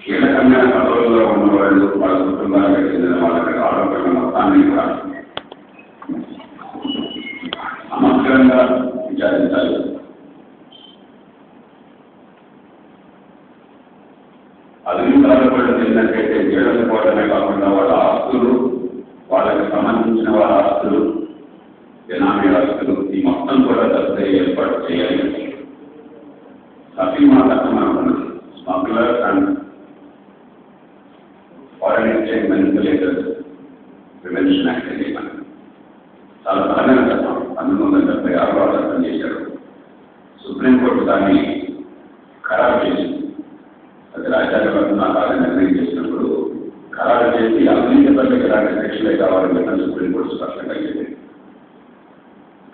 కీలకమైన పదవుల్లో ఉన్నవాళ్ళు వాళ్ళ కుటుంబాలకు చెందిన వాళ్ళకి ఆరోగ్య మొత్తాన్ని కూడా సమగ్రంగా విచారించాలి. అధికారులు కూడా తెలిసినట్టయితే జైలు పోవడమే కాకుండా వాళ్ళ ఆస్తులు, వాళ్ళకి సంబంధించిన వాళ్ళ ఆస్తులు, బినామీ ఆస్తులు ఈ మొత్తం కూడా దర్శ ఏర్పాటు చేయాలి. సఫీమా చట్టం అనుకున్నది smugglers and foreign exchange manipulators prevention act చేయమని చాలా బలమైన చట్టం 1976లో చట్టం చేశాడు. సుప్రీంకోర్టు దాన్ని ఖరారు చేసింది. అది రాజ్యాంగబద్ధంగా కాదని నిర్ణయం చేసినప్పుడు ఖరారు చేసి అవినీతి పట్ల ఇలాంటి శిక్షలే కావాలని సుప్రీంకోర్టు స్పష్టంగా చెప్పింది.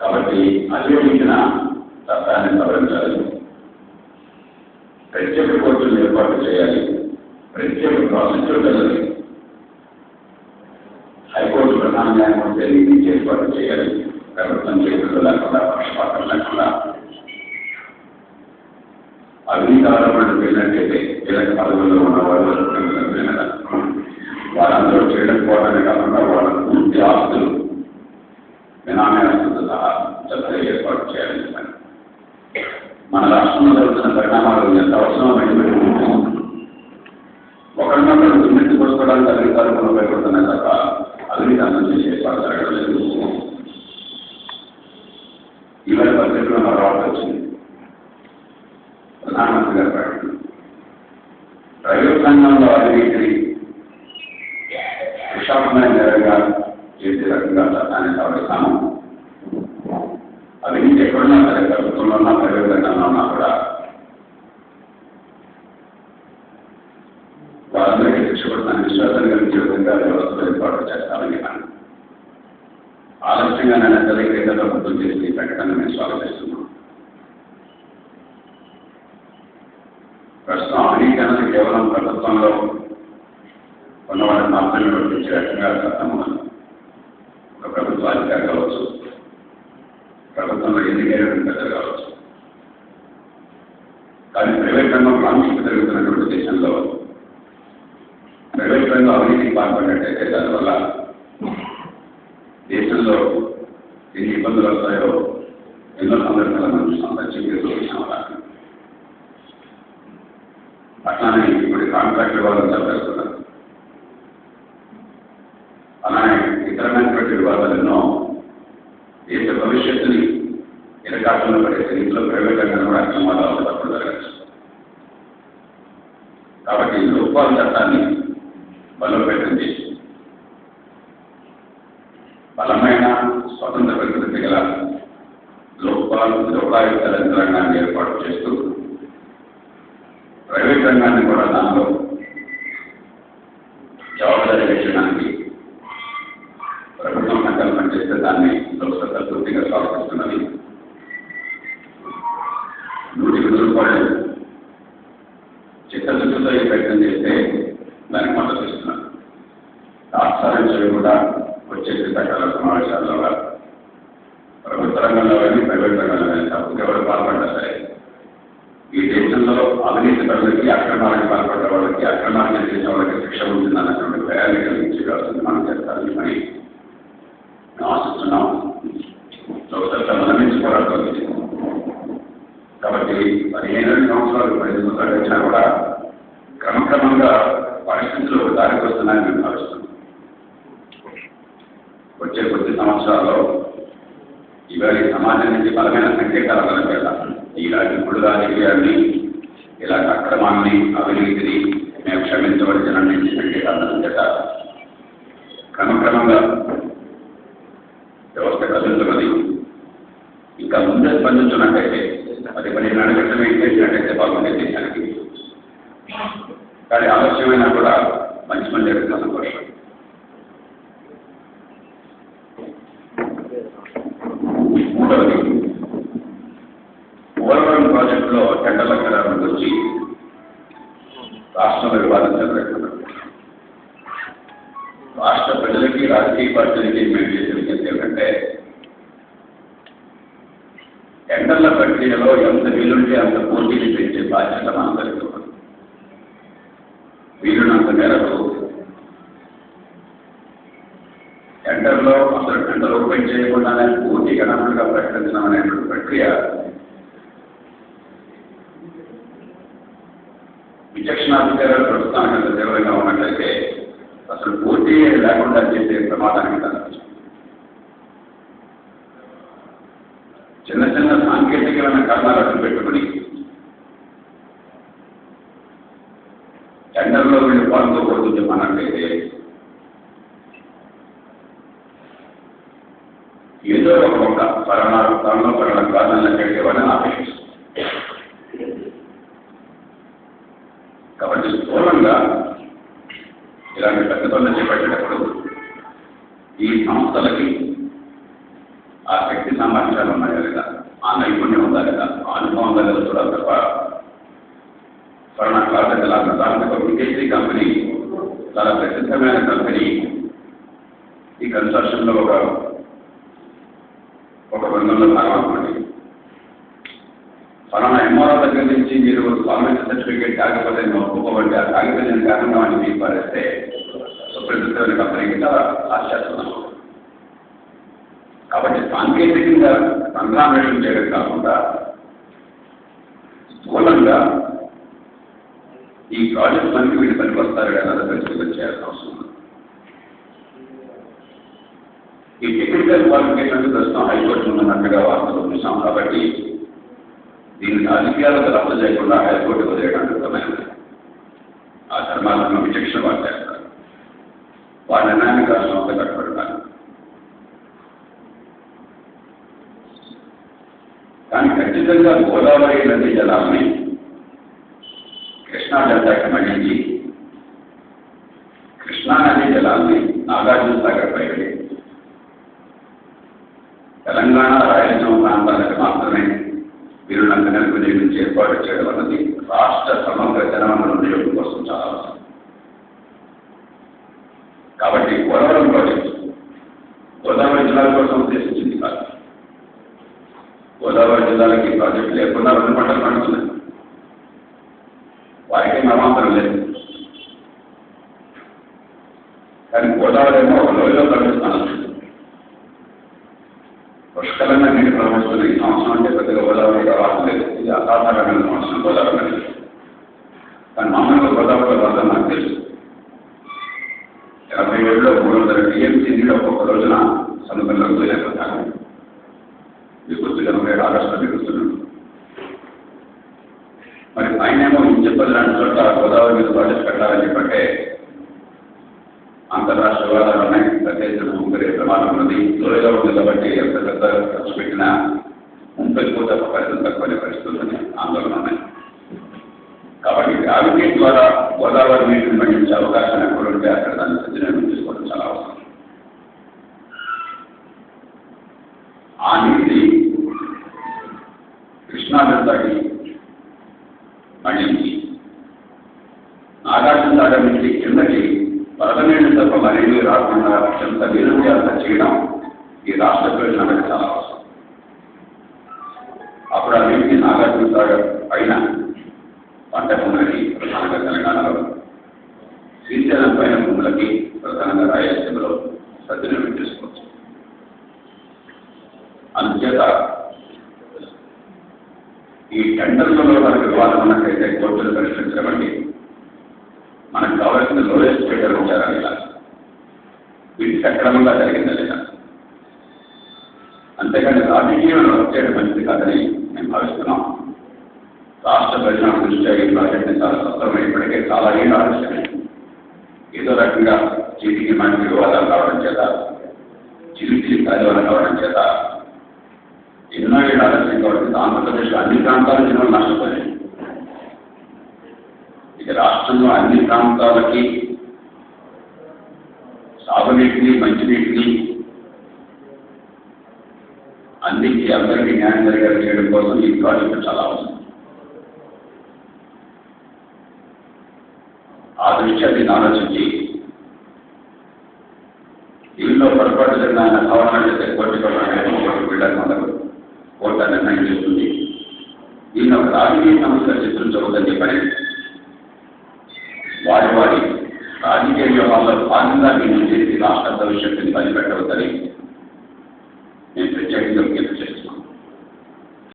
కాబట్టి అధిగమించిన చట్టాన్ని సవరించాలి, ప్రత్యేక కోర్టులు ఏర్పాటు చేయాలి, ప్రత్యేక ప్రాసిక్యూటర్లని హైకోర్టు ప్రధాన న్యాయమూర్తి నుంచి ఏర్పాటు చేయాలి. ప్రభుత్వం చేతులు లేకుండా, పక్షపాతం లేకుండా అవినీతి ఆరోపణలు వెళ్ళినట్టయితే కీలక పదవుల్లో ఉన్న వాళ్ళు వాళ్ళందరూ చేయకపోవడమే కాకుండా వాళ్ళ పూర్తి ఆస్తులు, బినామీ ఆస్తులతో సహా చట్ట ఏర్పాటు చేయాలని చెప్పాను. మన రాష్ట్రంలో జరుగుతున్న పరిణామాలు ఎంత అవసరం బయటపెట్టి ఒకరినొకరు దుమ్మెత్తి పోసుకోవడానికి అధికారులు ఉపయోగపడుతున్నాయి తప్ప అవినీతి అన్నం చేసే ఏర్పాటు జరగడం లేదు. ఇవాళ పరిస్థితుల్లో మరో వార్త వచ్చింది. ప్రధానమంత్రి గారు ప్రకటన ప్రైవేట్ రంగంలో అవినీతిని విశాఖమైన నేరంగా చేసే రకంగా చట్టాన్ని సవరిస్తాము. అవినీతి ఎక్కడున్నా సరే, ప్రభుత్వంలో ఉన్నా ప్రైవేట్ రంగంలో ఉన్నా కూడా వాళ్ళందరికీ శిక్ష పడుతున్న విశ్వాసం కలిగే విధంగా వ్యవస్థలు ఏర్పాటు చేస్తామని ఆలస్యంగా నేను తెలియక ప్రభుత్వం చేసిన ఈ ప్రకటన మేము స్వాగతిస్తున్నాం. ప్రస్తుతం అవినీతి అన్నది కేవలం ప్రభుత్వంలో ఉన్నవాళ్ళని మాత్రమే వర్తించే రకంగా చట్టం ఉన్నది. ఒక ప్రభుత్వ అధికారి కావచ్చు, ప్రభుత్వంలో ఎన్నికైన పెద్దలు కావచ్చు. కానీ ప్రైవేట్ రంగం ప్రాముఖ్యత జరుగుతున్నటువంటి దేశంలో ప్రైవేట్ రంగం అవినీతికి పాల్పడినట్టయితే దానివల్ల దేశంలో ఎన్ని ఇబ్బందులు వస్తాయో ఎన్నో సందర్భాలు మనం చూసాం. అట్లానే ఇప్పుడు కాంట్రాక్ట్ వివాదాలు చంపేస్తున్నారు. అలానే ఇతరమైనటువంటి వివాదాలు ఎన్నో దేశ భవిష్యత్తుని ఇరకాటంలో పడేసే ఇంట్లో ప్రైవేట్ రంగంలో కూడా అక్రమాలు తప్పదు జరగచ్చు. కాబట్టి లోక్పాల్ చట్టాన్ని బలోపేతం చేసి బలమైన స్వతంత్ర ప్రకృతి గల లోకాయుక్త యంత్రాంగాన్ని ఏర్పాటు చేస్తూ ప్రైవేట్ రంగాన్ని కూడా దానిలో జవాబుదారీ చేయడానికి ప్రభుత్వం సంకల్పం చేస్తే దాన్ని లోక్సభ పూర్తిగా స్వాగతిస్తున్నది. 100% చిత్తశుద్ధితో ఈ ప్రయత్నం చేస్తే దానికి మద్దతు ఇస్తున్నారు. రాష్ట్రాలు కూడా వచ్చే శీతాకాల సమావేశాల్లో ప్రభుత్వ రంగంలో కానీ ప్రైవేట్ రంగంలో కానీ తప్పుకు ఎవరు పాల్పడ్డా సరే ఈ దేశంలో అవినీతి పనులకి, అక్రమాలకు పాల్పడ్డ వాళ్ళకి, అక్రమాన్ని చేసిన వాళ్ళకి శిక్ష ఉంటుందన్నటువంటి భయాన్ని కలిగించవలసింది మనం చేస్తారని మరి మేము ఆశిస్తున్నాం. లోక్సభ మనమించి పోరాడుతుంది. కాబట్టి 15 సంవత్సరాలు 10 సంవత్సరాలు వచ్చినా కూడా క్రమక్రమంగా పరిస్థితులు దారికి వస్తున్నాయని మేము భావిస్తున్నాం. వచ్చే కొద్ది సంవత్సరాల్లో ఇవాళ సమాజం నుంచి బలమైన సంకేతాల వల్ల ఇలాంటి ఇప్పుడు రాజకీయాన్ని, ఇలాంటి అక్రమాన్ని, అవినీతిని మేము క్షమించవలసిన నుంచి సంకేతాలను చేత క్రమక్రమంగా వ్యవస్థ కదులుతున్నది. ఇంకా ముందే స్పందించున్నట్టయితే 10-15 క్రితమే చేసినట్టయితే బాగుండే దేశానికి. కానీ ఆలస్యమైనా కూడా మంచి పని జరుగుతున్న సంతోషం. మూడవది, పోలవరం ప్రాజెక్టులో టెండర్ల ఖరారు గురించి రాష్ట్రంలో వివాదం జరుగుతున్నారు. రాష్ట్ర ప్రజలకి, రాజకీయ పార్టీలకి మేము చేసే విజ్ఞప్తి ఏమిటంటే టెండర్ల ప్రక్రియలో ఎంత వీలుంటే అంత పోటీని పెంచే బాధ్యత మనం జరుగుతుంది. వీలున్నంత మేరకు టెండర్లో అసలు టెండర్ ఓపెన్ చేయకుండానే పూర్తి గణనలుగా ప్రకటించడం అనేటువంటి ప్రక్రియ విచక్షణాధికారులు ప్రస్తుతానికి అంత తీవ్రంగా ఉన్నట్లయితే అసలు పూర్తి లేకుండా చేసే ప్రమాదానికి కలగచ్చు. చిన్న చిన్న సాంకేతికమైన కారణాలు అడ్డు పెట్టుకుని టెండర్లో వీళ్ళు పాల్గొకూడదు చెప్పన్నట్లయితే ఏదో ఒక పరమార్థంలో కారణాలను పెట్టేవాళ్ళని ఆపేస్తుంది. కాబట్టి స్థూలంగా ఇలాంటి పెద్ద పనులు చేపట్టేటప్పుడు ఈ సంస్థలకి ఆ శక్తి సామర్థ్యాలు ఉన్నాయా లేదా, ఆ నైపుణ్యం ఉందా లేదా, ఆ అనుభవం ఉందా లేదా చూడాలి తప్ప ఫలానా దాంట్లో విదేశీ కంపెనీ చాలా ప్రసిద్ధమైన కంపెనీ ఈ కన్స్ట్రక్షన్లో ఒక బృందంలో భాగమనుకోండి. ఫలానా ఎంఆర్ఓ దగ్గర నుంచి మీరు గవర్నమెంట్ సర్టిఫికేట్ కాకపోతే ఒప్పుకోబట్టి ఆ కాగితం కారణంగా అని మీకు పారేస్తే సుప్రసిద్ధమైన కంపెనీకి చాలా ఆశ్చర్యం. కాబట్టి సాంకేతికంగా సంగ్రామేషన్ చేయడం కాకుండా స్థూలంగా ఈ ప్రాజెక్ట్ మనకి వీళ్ళు పనికొస్తారు కదా పరిశీలన చేయాల్సిన అవసరం ఉంది. ఈ టెక్నికల్ క్వాలిఫికేషన్ ప్రస్తుతం హైకోర్టు ఉన్నట్టుగా వార్తలు చూసాం. కాబట్టి దీన్ని రాజకీయాలకు రద్దు చేయకుండా హైకోర్టు వదిలేయడానికి ఉత్తమైనది. ఆ ధర్మాలను విచక్షణ వారు చేస్తారు. వారి నిర్ణయానికి రాష్ట్రం అంతా కట్టుబడతారు. కానీ ఖచ్చితంగా గోదావరి నదీ జలాలని కృష్ణా డెల్టాకి మళ్ళించి కృష్ణా నదీ జలాన్ని నాగార్జున సాగర్ పైకి తెలంగాణ రాయలసీమ ప్రాంతాలకు మాత్రమే వీరులందరినీ వినియోగించి ఏర్పాటు చేయడం అన్నది రాష్ట్ర సమగ్ర జనవనరుల వినియోగం కోసం చాలా అవసరం. కాబట్టి పోలవరం ప్రాజెక్టు గోదావరి జిల్లాల కోసం ఉద్దేశించింది కాదు. గోదావరి జిల్లాలకి ప్రాజెక్టు లేకుండా 2 పంటలు పండుతున్నాయి. వారికి నవాంతరం లేదు. కానీ గోదావరి ఏమో ఒక లోయలో ప్రవేశిస్తాను. పుష్కలంగా నీటి ప్రవహిస్తున్న ఈ సంవత్సరం అంటే పెద్దగా గోదావరి ప్రవాహం లేదు. ఇది అసాధారణమైన సంవత్సరం గోదావరి నది. కానీ మామూలుగా గోదావరి వద్ద నాకు తెలుసు 87లో 300 టీఎంసీ నీళ్ళు ఒక్కొక్క రోజున సముద్రంలో వదిలేకపోతాను. మీకు గుర్తు 27 ఆగస్టులో దిగుతున్నాను. మరి పైనేమో ఇంచెప్పటి లాంటి చోట్ల గోదావరి మీద ప్రాజెక్ట్ కట్టాలని చెప్పంటే అంతర్రాష్ట్ర వివాదాలు ఉన్నాయి. ప్రత్యేక భూమి ప్రమాదం ఉన్నది. లోయలో ఉంది కాబట్టి ఎంత పెద్ద ఖర్చు పెట్టినా ముందు ఎక్కువ తప్ప పరిస్థితి తక్కువనే పరిస్థితులని ఆందోళన ఉన్నాయి. కాబట్టి గ్రావిటీ ద్వారా గోదావరి నీటిని మళ్లించే అవకాశం ఎక్కడ ఉంటే అక్కడ దాన్ని సద్వినియోగం చేసుకోవడం చాలా అవసరం. ఆ నీటిని కృష్ణా డెల్టాకి మళ్లించి నాగార్జున సాగర్ నుంచి కిందకి వరద నీళ్లు తప్ప మరేమీ రాకుండా ఎంత వీలుగా చేయడం ఈ రాష్ట్ర ప్రయోజనాలకు చాలా అవసరం. అప్పుడు ఆ నీటిని నాగార్జున సాగర్ పైన పంట భూములకి ప్రధానంగా తెలంగాణలో, శ్రీశైలం పైన భూములకి ప్రధానంగా రాయలసీమలో సద్వినియోగం చేసుకోవచ్చు. అందుచేత ఈ టెండర్లలో మనకు వివాదం ఉన్నట్లయితే కోర్టులు పరిష్కరించబడి మనకు కావాల్సిన లోయెస్ట్ బెటర్ ఉంచారా లేదా, వీటి సక్రమంగా జరిగిందా లేదా. అంతేకాని రాజకీయంలో వచ్చేది మంచిది కాదని మేము భావిస్తున్నాం. రాష్ట్ర ప్రజల దృష్ట్యా ఈ ప్రాజెక్టుని చాలా స్వస్థమైన ఇప్పటికే చాలా ఏళ్ళు ఆలస్యమైంది. ఏదో రకంగా చీటికి మనకి వివాదాలు కావడం చేత, చిలికి కార్యవాలు కావడం చేత ఎన్నో ఏళ్ళు ఆలస్యం కాబట్టి ఆంధ్రప్రదేశ్లో అన్ని ప్రాంతాల జనం నష్టపోయాయి. ఇక రాష్ట్రంలో అన్ని ప్రాంతాలకి సాగునీటిని, మంచినీటిని అందించి అందరికీ న్యాయం జరిగేలా చేయడం కోసం ఈ ప్రాజెక్టు చాలా అవసరం. ఆ దృష్ట్యా దీన్ని ఆలోచించి దీనిలో పొరపాటు జరిగిన ఆయన భావన చేసే కోర్టుకు వీళ్ళని మనకు కోర్టు నిర్ణయం చేస్తుంది. దీన్ని ఒక రాజకీయ సమస్య చిత్రించవద్దని చెప్పని వారి రాజకీయ వ్యూహాల్లో భాగంగా మీరు చేసి రాష్ట్ర భవిష్యత్తుని బలిపెట్టవద్దని